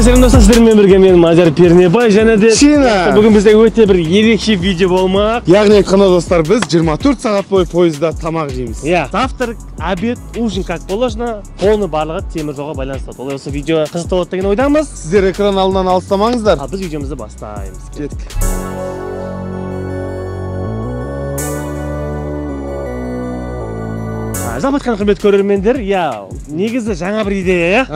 Selam dostlar, sizlerмен birге мен Мадияр Пернебай және де бүгін бізде өте бір ерекше видео болмақ. Яғни айтқанда достар, біз 24 сағат бойы пойызда тамақ жейміз. Завтрак, обед, ужин как положено, полный барлығы темір жолға байланысты. Олай осы видео қызықты болады деген ойдамыз. Сіздер экран алдынан алыстамаңыздар. Ал біз видеомызды бастаймыз. Кеттік. Жалпы айтқан құрметті көрермендер, негізі жаңа бір идея,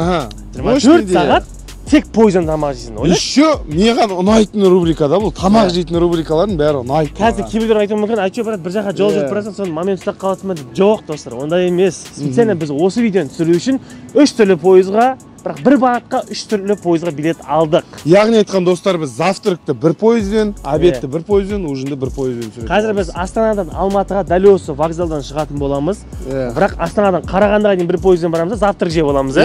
24 сағат тек пойыздан тамақ жейсің, ойлай? Еще маған ұнайтын рубрикада бұл, тамақ жейтін рубрикалардың бәрі ұнайды. Қазір кейбіреулер айтуы мүмкін, айтшы брат, бір жаққа жол жүріп барасың, соны момент ұстап қаласың ба деп. Жоқ, достар, ондай емес. Специально біз осы видеоны түсіру үшін 3 түрлі пойызға, бірақ бір бағытқа 3 түрлі пойызға билет алдық. Яғни айтқан достар, біз завтракты бір пойызбен, обедті бір пойызбен, ужинді бір пойызбен түсіреміз. Қазір біз Астанадан Алматыға дәл осы вокзалдан шығатын боламыз. Бірақ Астанадан Қарағандыға дейін бір пойызбен барамыз, завтрак жеп аламыз.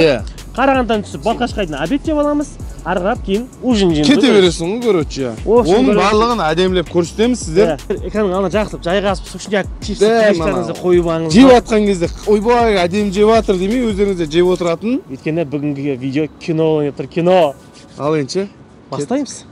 Қарағандыдан түсіп Балқашқа дейін обед жеп аламыз, ары қарап кейін ужин жейміз. Кете бересің ғой, короче. Оның барлығын әдемілеп көрсетеміз сіздер. Экранның алдына жақсылап жайғасып, сушняк, чипстеріңізді қойып алыңыз. Жеп жатқан кезде, ойбай, әдемі жеп жатыр демей, өздеріңіз де жеп отыратын. Өйткені бүгінгі видео кино ойнап тұр, кино. Ал енді бастаймыз.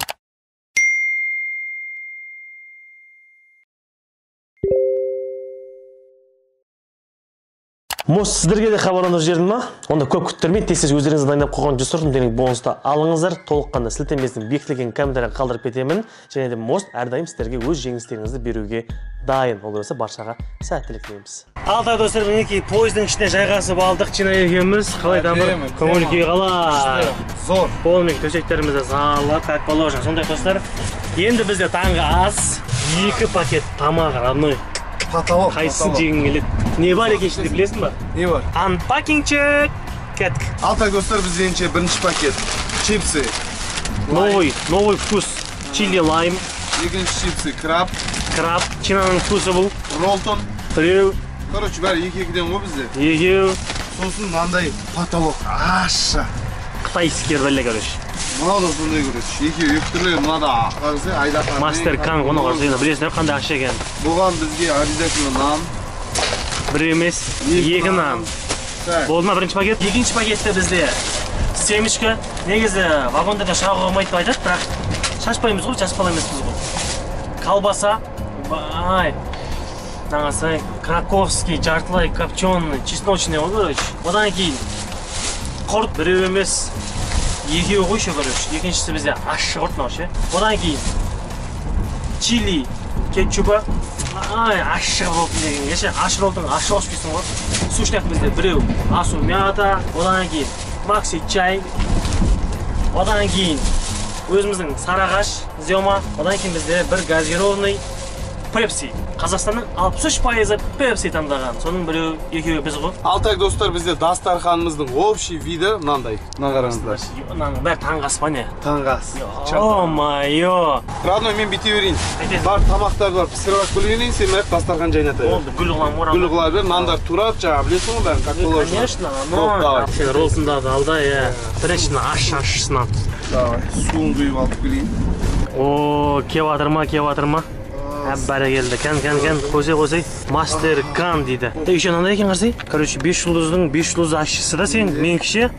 Мост сіздерге де хабарландырып жібердім ма? Онда көп күттірмей, тез өздеріңізді дайындап қойған жүсірдің денің бонуста алыңыздар. Толыққанды сілтемесін бекітілген комментария қалдырып кетемін. Және де мост әрдайым сіздерге өз жеңістеріңізді беруге дайын. Ол болса баршаға сәттілік тілейміз. Алтай достар, мінекей пойыздың ішіне жайғасып алдық. Чина екеуміз қалай дамыр? Көңіл күй қалай? Зор. Қолмен төсектерімізді салып, как положено. Сондай достар, енді бізде таңғы ас, 2 пакет тамақ родной. Потолок. Қайсысын жегің келеді? Не бар екенші білесің ба? Не бар? Unpacking check. Кеттік. Алтай достар, бізденше бірінші пакет чипсы. Новый вкус. Чили лайм. Екінші чипсы краб. Краб. Чинаның вкусы бұл. Ролтон. Біреу. Короче, бәрі екі-екіден ғой бізде. Екеу. Сосын мынандай потолок. Аша. Қытайский бәле, короче. Мынау да сондай көреді. Екеу түрлі мынада қарсы айдаққан. Мастер Кан, оны қарсы. Білесіңдер қандай ақша екен. Бұған бізге обязательно нан. Бір емес, 2 нан. Болды ма бірінші пакет? Екінші пакетте бізде семечка. Негізі вагонда да шағуға болмайды деп айтады, бірақ шашпаймыз ғой, шашпала емеспіз ғой. Колбаса. Бай. Нағасай, краковский, жартылай, копченый, чесночный ғой, короче. Одан кейін құрт біреу емес. Екеу қойшы, короче. Екіншісі бізде ащы құрт мынау, одан кейін чили, кетчупа. Ащы болып деген кеше ащы ролтың ащы қоспейсің ғой. Сушняк бізде біреу асу мята, одан кейін макси чай, одан кейін өзіміздің сарағаш зема, одан кейін бізде бір газированный пепси. Қазақстанның 63% пепси таңдаған. Соның біреу екеуі біз ғой. Алтай достар, бізде дастарханымыздың общий виді мынандай. Мына қараңыздар. Мынаның бәрі таңғас па не? Таңғас. О-майо. Родной, мен бүйте берейін. Бар тамақтарды бар пісіріп алып келгеннен сен мына дастархан жайната бер. Болды, гүл қылам орам. Гүл қыла бер, нандар турат, жаңа білесің ғой бәрін, как положено. Конечно, сен ролсында да алда, біріншіні аш-ашысынан. Давай, суын құйып алып келейін. О, кеватыр ма? Бәрі келді, кән, қойсай. Мастер Кан дейді. Еще нандай екен қарсай? Короче, 5 жұлдыздың 5 жұлдыз ашшысы да сен, меніңше?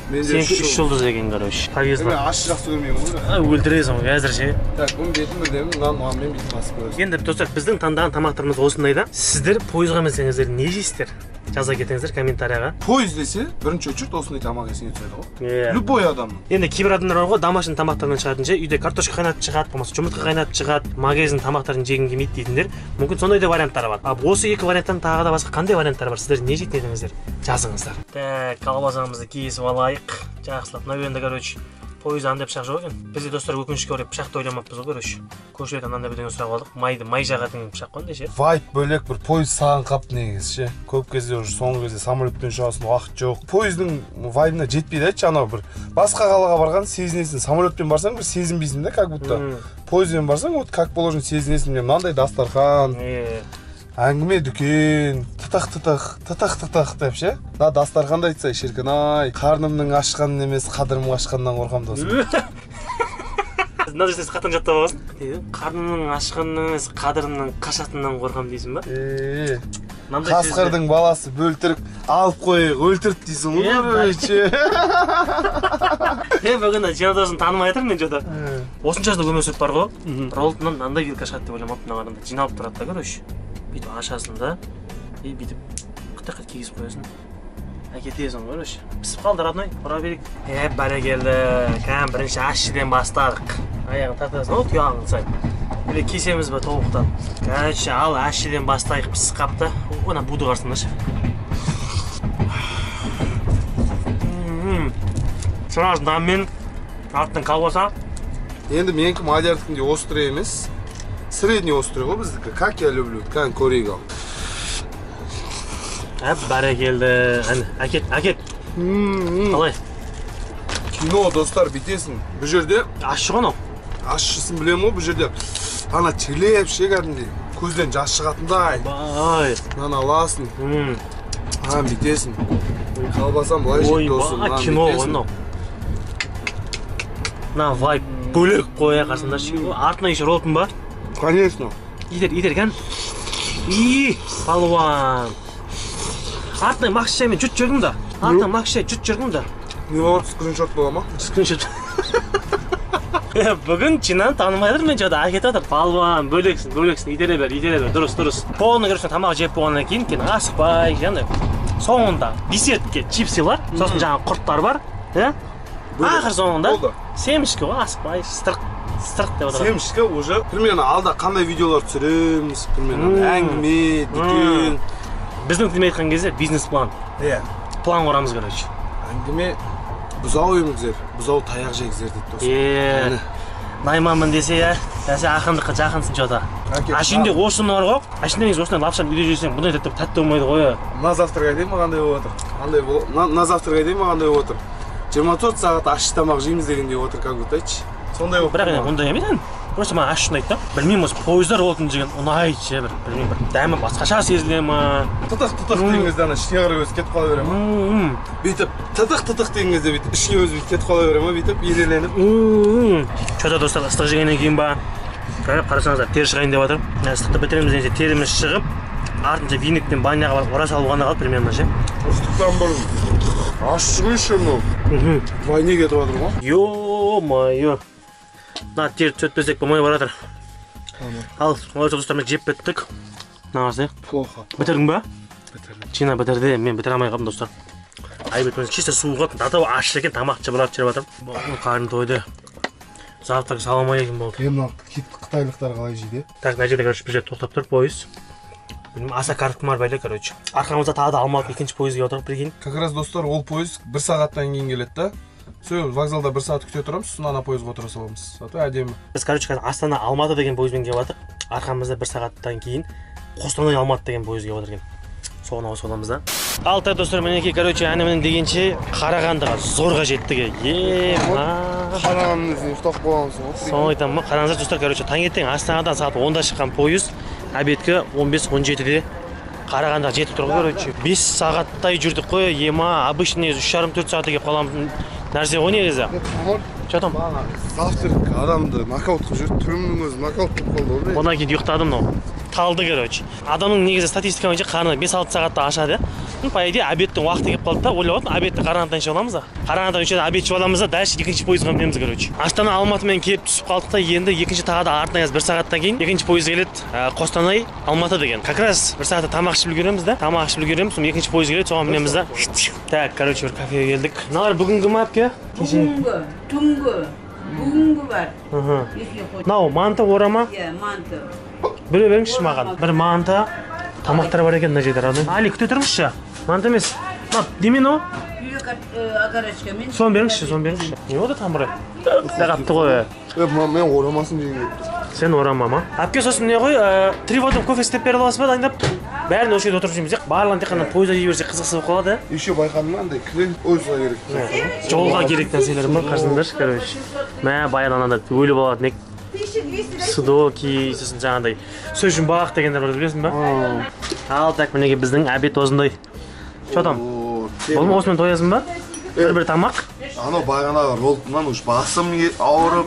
Сен 3 жұлдыз екен, короче. Повезло. Мен ашшы жақсы көрмеймін ғой. Өлтіресің ғой, әзірше. Так, бұның бетін бірдемін, мынаған мен бетін басып көресің. Енді достар, біздің таңдаған тамақтарымыз осындайда. Сіздер пойызға мінсеңіздер не жейсіздер? Жаза кетіңіздер комментарияға. Пойыз десе, бірінші очередь осындай тамақ есіңе түседі ғой. Любой адамның. Енді кейбір адамдар бар ғой, домашний тамақтардан шығатынша, үйде картошка қайнатып шығады, болмаса жұмыртқа қайнатып шығады, магазин тамақтарын жегің келмейді дейтіндер. Мүмкін сондай да варианттары бар. Ал осы екі варианттан тағы да басқа қандай варианттар бар? Сіздер не жейтін едіңіздер? Жазыңыздар. Так, колбасамызды кесіп алайық. Жақсылап, мына енді, короче, пойыз андай пышақ жоқ екен. Бізде достар өкінішке орай пышақты ойламаппыз ғой, короче. Көршілерден андай бірдеңе сұрап алдық. Май жағатын пышақ қой ше. Вайт бөлек бір пойыз саған қап негізі ше. Көп кезде уже соңғы кезде самолетпен ұшасың, уақыт жоқ. Пойыздың вайбына жетпейді айтшы, анау бір басқа қалаға барған сезінесің. Самолетпен барсаң бір сезінбейсің да, как будто. Пойызбен барсаң вот как положено сезінесің. Мынандай дастархан. Әңгіме дүкен, тытақ деп ше. Да, дастарханда айтса, шіркін-ай, қарнымның ашқанын емес, қадырым ашқаннан қорқам досым. Мына жерде қатаң жаттап аласың. Қарнымның ашқанын емес, қадырымның қашатыннан қорқам дейсің ба? Қасқырдың баласы бөлтірік алып қойық, өлтіріп дейсің ғой. Бүгін Жиналдасын танымай жатырмын мен жода. Осыншасы да көмесіп бар ғой. Роллтынан мынандай вилка шығады деп ойламаппын, мына қарағанда жиналып тұрады да, короче. Бүйтіп ашасың да, бүйтіп қытақат кигізіп қоясың. Әкетесің, короче. Пісіп қалды, родной, ұра берейік. Бәрекелді, кәм бірінші ащыдан бастадық. Аяғын тартасың, о, тұяғын қылсайын. Или кесеміз бі толықтан. Короче, ал ащыдан бастайық, пісіп қапты. Ona буды қарсыңдашы. Сразу наммен артынан колбаса. Енді менікі мадиярдікінде острый емес, средний острый ғой біздікі. Как я люблю, кән көрейік ал. Бәрекелді. Әкет. Қалай? Кино, достар, битесің. Бұл жерде Ащы ғой, ащысын білем ғой, бұл жерде ана черлеп шегәрдіңдей. Көзден жас шығатындай. Бай. Нан аласың. Битесің. Қалбасам былай жеп досың. Ой, кино ғой. На вайп бөлек қоя қарсыңдашы. Артына еші ролтын ба? Конечно. Итер кән. Палуан. Артына максишаймен жүт жүргім да. Артына максишай жүт жүргім да. Не бар, скриншот бола ма? Скриншот. Бүгін чинан танымайдыр мен жода әкет отыр. Палуан, бөлексің, итере бер, дұрыс. Полный көрсен тамақ жеп болғаннан кейін асықпай, жаңа соңында десертке чипсилар, сосын жаңа құрттар бар, ақыр соңында семішке ғой, асықпай, стырқ деп отыр. Семішке уже примерно алда қандай видеолар түсіреміз, примерно әңгіме, дүкен. Біздің тілмен айтқан кезде бизнес-план. План құрамыз, короче. Әңгіме бұзау еміңіздер, бұзау таяқ жегіздер дейді достар. Найманмын десе, ақындыққа жақынсың жода. Ашында осыны бар ғой, ашында негіз осындай лапшаны үйде жесең, бұндай тәтті болмайды ғой. На завтрак айдайын мағандай болып отыр. На завтрак айдайын мағандай болып отыр. 24 сағат ащы тамақ жейміз дегендей отыр, как будто айтшы. Сондай болып. Бірақ ондай емес. Просто маған ащы ұнайды да. Білмеймін, осы пойыздар болатын жеген ұнайды ше, білмеймін, дәмі басқаша сезіле ма. Тытық деген кезде ана ішке қарай өзі кетіп қала бере ма? Бүйтіп тытық деген кезде бүйтіп ішке өзі бүйтіп кетіп қала бере ма? Бүйтіп ереленіп. Чода достар, ыстық жегеннен кейін ба, қарасаңыздар, тері шығайын деп жатыр. Ыстықты бітіреміз дегенде теріміз шығып, артынша винектен баняға ора салып ғана қалып примерно ше. Ыстықтан бір ащы ше мынау. Войне кетіп жатыр ма? Ё-майо. На тер төтпесек болмай баратыр. Ал, олар достармен жеп біттік. Нағасы. Плохо. Бітірдің ба? Бітірдім. Чина бітірді, мен бітіре алмай қалдым достар. Айбет чисто суға дата ащы екен, тамақ жеп жатыр. Қарным тойды. Завтрак салам алейкум болды. Мына қытайлықтар қалай жейді? Так, мына жерде короче бір жерде тоқтап тұр пойыз. Аса картқымар байлы, короче. Арқамызда тағы да Алматы екінші пойызға отырып прикинь. Как раз достар, ол пойыз 1 сағаттан кейін келеді да. Сөй, вокзалда 1 сағат күте тұрамыз, сосын ана пойызға отыра саламыз. Зато әдемі. Біз короче Астана Алматы деген пойызбен келіп жатыр. Арқамызда 1 сағаттан кейін Қостанай Алматы деген пойыз келіп жатыр екен. Соған ауысып аламыз да. Алтай достар, мінекей короче әнімінің дегенше Қарағандыға зорға жеттік. Қарағандының өзіне ұстап қойғансың ғой. Соны айтамын, қараңыздар достар, короче таңертең Астанадан сағат 10-да шыққан пойыз обедке 15-17-де Қарағандыға жетіп тұр ғой, короче. 5 сағаттай жүрдік қой, обычный 3,5-4 сағатта келіп қаламыз нәрсе ғой негізі. Че там? Завтрак адамды нокаут қылып жүрді, түрімнің өзі нокаут болып қалды ғой. Одан кейін ұйықтадым мынау. Талды, короче. Адамның негізі статистика бойынша қарны 5-6 сағатта ашады. По идее, обедтің уақыты келіп қалды да, ойлап отырмын, обедті Қарағандыдан ішіп аламыз да. Қарағандыдан ішіп обед ішіп аламыз да, дальше екінші пойызға мінеміз, короче. Астана Алматымен келіп түсіп қалдық та, енді екінші тағы да артынан 1 сағаттан кейін екінші пойыз келеді, Қостанай Алматы деген. Как раз 1 сағатта тамақ ішіп үлгереміз да. Тамақ ішіп үлгереміз, сосын екінші пойыз келеді, соған мінеміз да. Так, короче, бір кафеге келдік. Мыналар бүгінгі ме әпке? Бүгінгі бар. Мынау манты орама? Иә, манты. Біреу беріңізші маған. Бір манты, тамақтар бар екен мына жерде. Али, күте тұрыңызшы. Манты емес. Демен о? Окорочкамен. Соны беріңізші. Не болды там бұрай? Қапты ғой. Мен орамасын жейін. Сен орама ма? Әпке сосын не ғой, 3 водым кофе істеп беріп аласыз ба дайындап? Бәрін осы жерде отырып жүрміз. Барлығын тек қана пойызда жей берсе қызықсыз болып қалады. Еще байқадым ма, андай клиент пойызға керек. Жолға керек нәрселер ма, қарсыңдар, короче. Мә баян анада өліп алатын ек. Судоки, сосын жаңағыдай сөз жұмбақ дегендер бар, білесің ба? Ал так, мінеге біздің обед осындай. Че там? Болма осымен тоясың ба? Бір тамақ? Анау бағанағы роллтынан уж басым ауырып,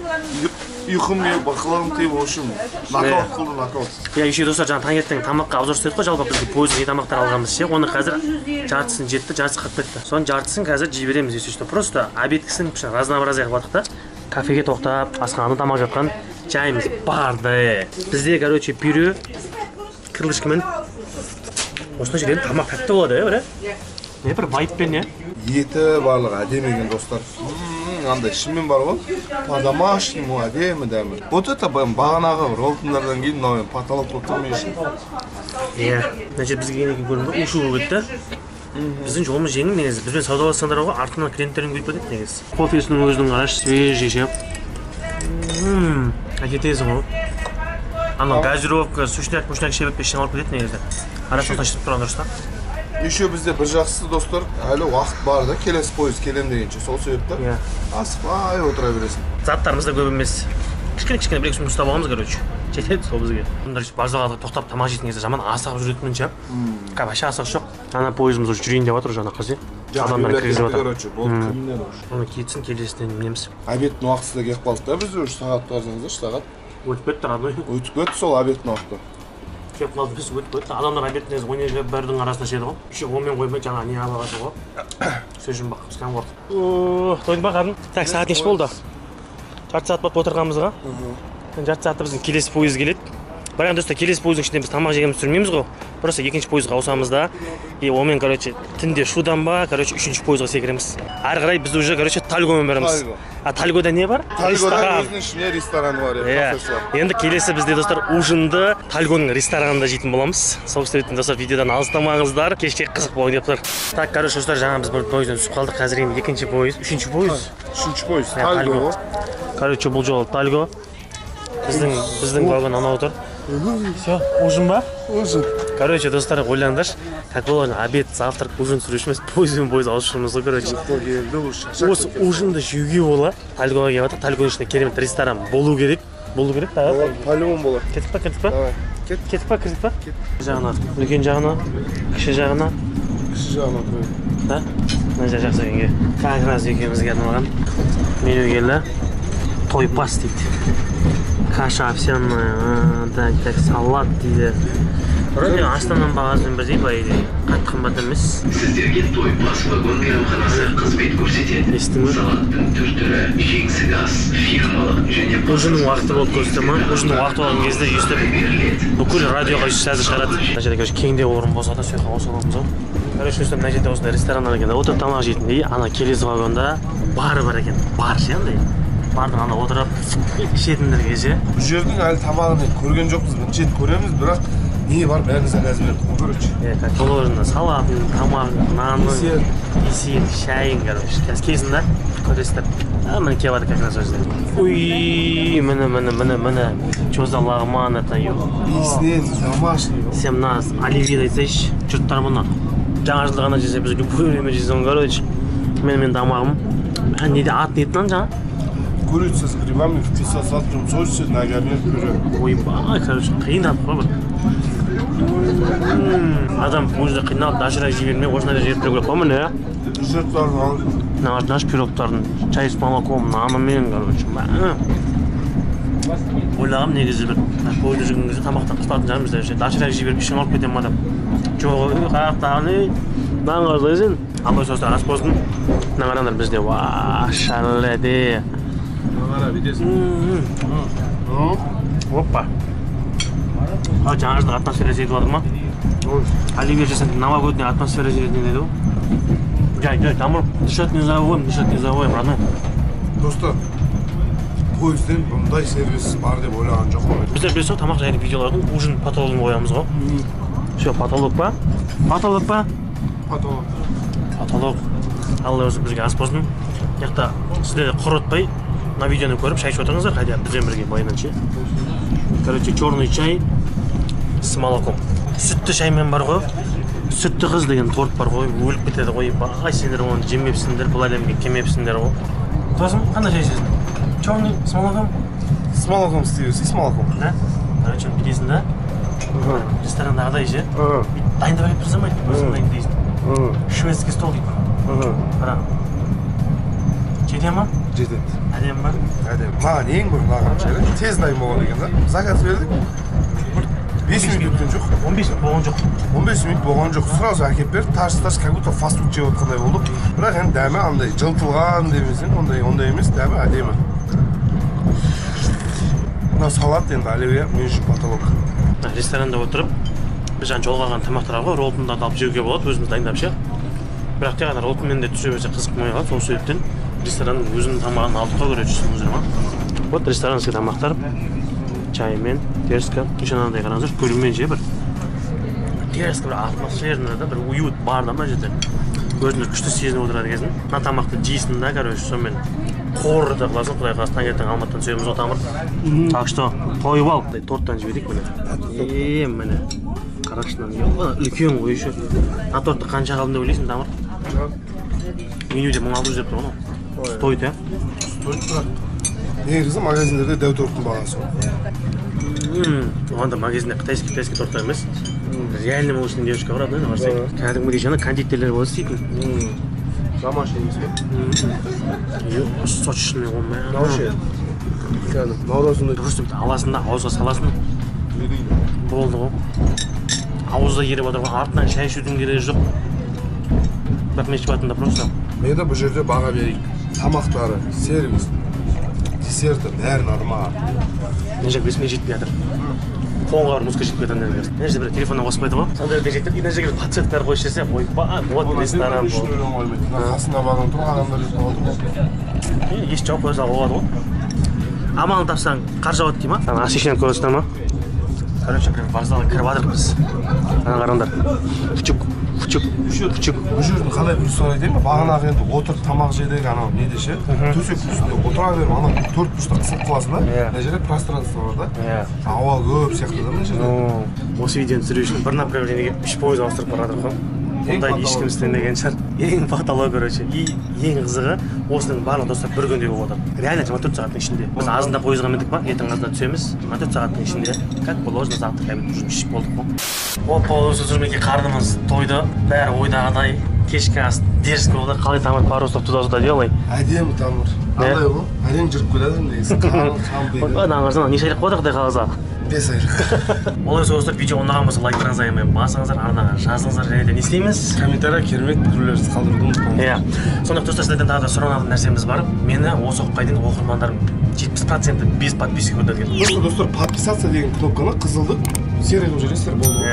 ұйқым келіп бақылағым келіп ошым нокаут қылды нокаут. Я еще достар жаңа таңертең тамаққа обзор істедік қой, жалпы бізге пойыз не тамақтар алғанбыз ше. Оны қазір жартысын жетті, жартысы қалып кетті. Соның жартысын қазір жей береміз, если что. Просто обедкісін разнообразие қылып жатық та. Кафеге тоқтап, асханада тамақ жатқан жайымыз барды. Бізде, короче, пюре крылышкамен осындай жерден тамақ тәтті болады, бәрі. Не бір вайппен, не? Еті барлығы әдемі екен достар. Андай шынымен бар ғой, по-домашнему әдемі дәмі. Вот это бағанағы ролтындардан кейін мынау потолок болып тұрмай үшін. Иә, значит бізге енекен көрінді, ушу болып кетті. Біздің жолымыз жеңіл негізі. Бізбен саудалассаңдар ғой, артынан клиенттерін көйтіп кетеді негізі. Кофесінің өзінің қараш, свежий ше. Әкетесің ғой. Ана газировка, сушняк шебеп пешен алып кетеді негізі. Арасынан ташып тұрған дұрыс та. Еще бізде бір жақсысы достар, әлі уақыт бар да, келесі пойыз келем дегенше. Сол себепті асықпай отыра бересің. Заттарымыз да көп емес. Кішкене бір екі ұстап алғанбыз, короче. Жетеді сол бізге. Бұндар базарға тоқтап тамақ жейтін кезде жаман асығып жүретінмін ше. Вообще асық жоқ. Ана пойызымыз уже жүрейін деп жатыр, жаңа қыз. Адамдар кіргізіп жатыр. Оны кетсін, келесінен неміз. Обедтің уақыты да келіп қалды да, біз уже сағат қарсаңыздар, сағат. Өтіп кетті родной. Өтіп кетті сол обедтің уақыты. Кеп қалды, біз өтіп кетті. Адамдар обедтің ойнап бәрдің арасында жеді ғой. Еще онымен қоймай жаңа не алғасы ғой. Сөзім бақ, скан қорды. Тойдың ба қардың? Так, сағат неш болды? Жарты сағат болып отырғанымызға. Жарты сағатта біздің келесі пойыз келеді. Бірақ достар, келесі пойыздың ішінде біз тамақ жегеніміз сүрмейміз ғой. Просто екінші пойызға ауысамыз да. Онымен, короче, түнде шудан ба, короче, үшінші пойызға секіреміз. Ары қарай біз уже, короче, Тальгомен барамыз. А Тальгода не бар? Тальгода өзінің ішінде рестораны бар, кафесі бар. Енді келесі бізде достар ужинды Тальгоның ресторанында жейтін боламыз. Сол себептен достар видеодан алыстамаңыздар. Кешке қызық болайын деп тұр. Так, короче, достар, жаңа біз бір пойыздан түсіп қалдық. Қазір енді екінші пойыз, үшінші пойыз. Тальго. Короче, бұл жолы Тальго. Біздің вагон анау тұр. Все, ужин ба? Ужин. Короче, достар, ойлаңдаршы, как болады обед, завтрак, ужин сүруші емес, пойыз ауысшымыз ғой, короче. Осы ужинды жеуге бола, Тальгоға келіп жатыр, Тальгоның ішінде керемет ресторан болу керек. Да? По-любому болады. Кетіп па? Кетіп па? Жағына, үлкен жағына, кіші жағына. Да? Мына жақсы екенге. Как раз екеумізге арналған меню келді. Тойпас дейді. Каша овсяная, так, салат дейді. Вроде астананың бағасымен бірдей ба еді. Қатты қымбат емес. Сіздерге Тойпас вагон мейрамханасы қызмет көрсетеді. Салаттың түр-түрі, жеңсік ас, фирмалық және ужинның уақыты болып көрсетті ма? Ужинның уақыты болған кезде естіп бүкіл радиоға сөзі шығарады. Мына жерде короче кеңде орын болса да сөйқа осы аламыз ғой. Короче, мына жерде осындай ресторандар екен. Отырып тамақ жейтіндей, ана келесі вагонда бары бар екен. Бар ше андай. Бардың ана отырып ішетіндерге ше. Бұл жердің әлі тамағын көрген жоқпыз. Бірінші рет көреміз, бірақ не бар бәрімізден әзірлеп көрейікші. Как положено, салатын, тамағын, нанын, есен, шайын, короче. Кезін да көресіздер. Міне келіп жатыр как раз өзі. Уй, міне. Чё за лагман это, ё. Иісінен, домашний. Сен мына оливье айтсайшы, жұрттар мұны. Жаңа жылды ғана жесе, біз любой время жесең, короче. Мен тамағым. Неде ат нетінен жаңа? Курица с грибами в кисло-сладком соусе на говне пюре. Ойбай, короче, қиындап қой бір. Адам өзі қиналып, дашырақ жей бермей, осындай жеп беру керек қой міне. Десерттарын алып. Наш пирогтарын, чай с молоком, нанымен, короче. Ойлағам негізі бір, пойызда жүрген кезде тамақтан қысылатын жарым бізде. Дашырақ жей беріп, ішін алып кетемін адам. Жоқ, қаяқтағаны, нан қарсайсың. Алла сөзді ас болсын. Мына қараңдар бізде, шалләде. Опа. Жаңа жылдық атмосфера жетіп жатыр ма? Оливье жесең новогодний атмосфера жететін деді ғой. Жай, тамыр, дышать не забываем, родной. Достар, пойызден бұндай сервис бар деп ойлаған жоқ қой. Біздер білесің тамақ және видеолардың ужин потологын қоямыз ғой. Все, потолок па? Потолок. Алла өзі бізге ас болсын. Яқта сіздер құрытпай на видеоны көріп шай ішіп отырыңыздар, хотя бізбен бірге байынан ше. Короче, черный чай с молоком. Сүтті шаймен бар ғой. Сүтті қыз деген торт бар ғой, өліп кетеді ғой. Бай сендер оны жемепсіңдер, бұл әлемге келмепсіңдер ғой. Тосын, қандай шай ішесің? Черный с молоком? С молоком істейбіз, с молоком. Да? Короче, білесің да? Ресторандағыдай ше. Дайындап алып тұрсам өзің дайындайсың. Шведский стол дейді. Бірақ Жете ма? жетеді. Әдемі ба? Әдемі. Маған ең бір ұнаған жері тез дайын болған екен да. Заказ бердік. Бір 5 минут өткен жоқ. 15 минут болған жоқ. 15 минут болған жоқ. Сразу әкеп берді. Тарс как будто фастфуд жеп отқандай болдық. Бірақ енді дәмі андай жылтылған демесең, ондай емес, дәмі әдемі. Мына салат енді оливье мен үшін потолок. Ресторанда отырып, біз жаңа жолға алған тамақтар ғой, роллтындарды алып жеуге болады, өзіміз дайындап ше. Бірақ тек қана роллтымен де түсе берсе қызық болмай қалады, сол себептен ресторанның өзінің тамағын алдық қой көресіздер ма? Вот ресторанский тамақтар, чаймен, терска, еще анандай қараңыздар, көлмен же бір терска бір атмосферный да, бір уют бар да мына жерде. Өзіңіз күшті сезініп отырады кезін. Мына тамақты жейсің да, короче, сонымен қорыда қыласың, құдай қаласа таңертең Алматыдан түсеміз ғой тамыр. Так что, тойып ал. Торттан жіберейік міне. Міне. Қарақшы мынаны үлкен ғой еще. Ана тортты қанша қалдым деп ойлайсың тамыр? Менюде 1600 деп тұр ғой. Стоит, иә? Стоит бірақ. Негізі магазиндерде дәу торттың бағасы ғой. Оғанда магазинде қытайский торттар емес. Реально молочный девушка бар, адына барсай. Кәдімгідей жаңа кондитерлер болады істейтін. Домашний емес пе? Сочный болмай. Вообще. Кәдім. Наурасында просто аласың да, ауызға саласың. Болды ғой. Ауызда еріп отыр ғой, артынан шай ішудің керегі жоқ. Бірақ мен ішіп жатырмын да просто. Мен де бұл жерде баға берейік. Тамақтары, сервис, десерті бәрі нормал. Мен жақ бесіне жетпей жатыр. Қоңға бар музыка жетпей жатыр. Мен жерде бір телефоннан қоспайды ғой. Сонда бір жетіп, ина жерге подсветкалар қойып жесе, ойбай, вот ресторан бұл. Қасында бағын тұрған адамдар жетіп алды. Еш жауап қойса болады ғой. Амалын тапсаң қар жауады дей ма? Освещение көресіңдер ма? Короче, прям вокзалға кіріп жатырмыз. Ана қараңдар. Фучук. Бұл жердің қалай бір сұрақ айтайын ба? Бағанағы енді отырып тамақ жедегі анау не деше, төсек үстінде отыра беріп, ана 4 бұрышта қысылып қаласың да. Мына жерде пространство бар да. Ауа көп сияқты да мына жерде. Осы видеоны түсіру үшін бір направлениеге 3 пойыз ауыстырып бара жатыр ғой. Ондай ешкім істемеген шығар. Ең потолок, короче. Ең қызығы осының барлық достар бір күнде болып отыр. Реально 24 сағаттың ішінде. Біз азында пойызға міндік па, ертең азында түсеміз. 24 сағаттың ішінде, как положено, завтра кәдімгі жүріп ішіп болдық қой. Опа, осы жүрмеке қарнымыз тойды. Бәрі ойдағыдай. Кешкі ас дерзкі болды. Қалай тамыр парусов туда-сюда делай. Әдемі тамыр. Андай ғой. Әдемі жүріп келеді негізі. Ана қарасаң, не шайлық қойдық құдай қаласа. 5 айлық. Олай соғыстар видео ұнаған болса лайктарыңызды аямай басыңыздар, арнаға жазыңыздар, және де не істейміз? Комментарий керемет пікірлеріңізді қалдыруды ұмытпаңыздар. Иә. Сондай достар, сіздерден тағы да сұранатын нәрсеміз бар. Мені осы уақытқа дейін оқырмандарым 70% без подписки көтерген. Достар, подписаться деген кнопканы қызылды серия қылып жібересіздер болды.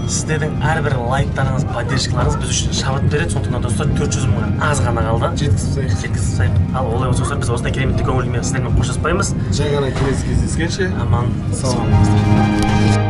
Сіздердің әрбір лайктарыңыз, поддержкаларыңыз біз үшін шабыт береді. Сондықтан достар, 400 мың аз ғана қалды. Жеткізіп сайық. Ал олай болса біз осындай кереметті көңілмен сіздермен қоштаспаймыз. Жай ғана келесі кездескенше аман сау болыңыздар.